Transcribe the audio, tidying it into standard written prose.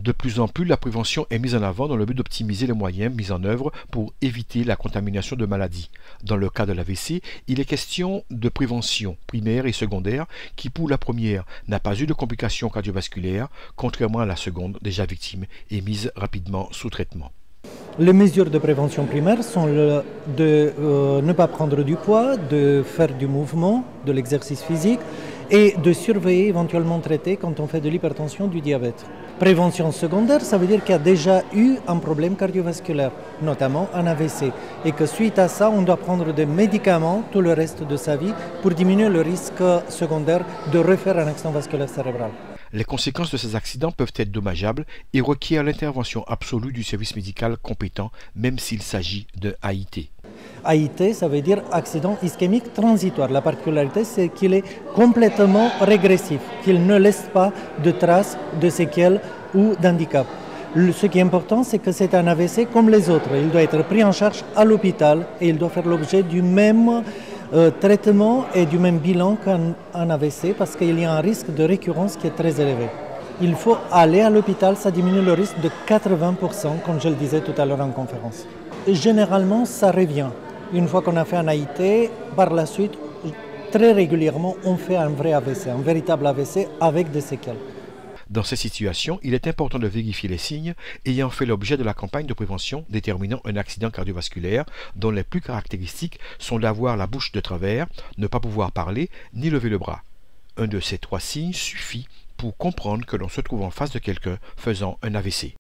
De plus en plus, la prévention est mise en avant dans le but d'optimiser les moyens mis en œuvre pour éviter la contamination de maladies. Dans le cas de l'AVC, il est question de prévention primaire et secondaire qui, pour la première, n'a pas eu de complications cardiovasculaires, contrairement à la seconde, déjà victime et mise rapidement sous traitement. Les mesures de prévention primaire sont de ne pas prendre du poids, de faire du mouvement, de l'exercice physique et de surveiller, éventuellement traiter quand on fait de l'hypertension, du diabète. Prévention secondaire, ça veut dire qu'il y a déjà eu un problème cardiovasculaire, notamment un AVC, et que suite à ça, on doit prendre des médicaments tout le reste de sa vie pour diminuer le risque secondaire de refaire un accident vasculaire cérébral. Les conséquences de ces accidents peuvent être dommageables et requièrent l'intervention absolue du service médical compétent, même s'il s'agit de AIT. AIT, ça veut dire accident ischémique transitoire. La particularité, c'est qu'il est complètement régressif, qu'il ne laisse pas de traces de séquelles ou d'handicap. Ce qui est important, c'est que c'est un AVC comme les autres. Il doit être pris en charge à l'hôpital et il doit faire l'objet du même traitement et du même bilan qu'un AVC parce qu'il y a un risque de récurrence qui est très élevé. Il faut aller à l'hôpital, ça diminue le risque de 80%, comme je le disais tout à l'heure en conférence. Généralement, ça revient. Une fois qu'on a fait un AIT, par la suite, très régulièrement, on fait un vrai AVC, un véritable AVC avec des séquelles. Dans ces situations, il est important de vérifier les signes ayant fait l'objet de la campagne de prévention déterminant un accident cardiovasculaire dont les plus caractéristiques sont d'avoir la bouche de travers, ne pas pouvoir parler ni lever le bras. Un de ces trois signes suffit pour comprendre que l'on se trouve en face de quelqu'un faisant un AVC.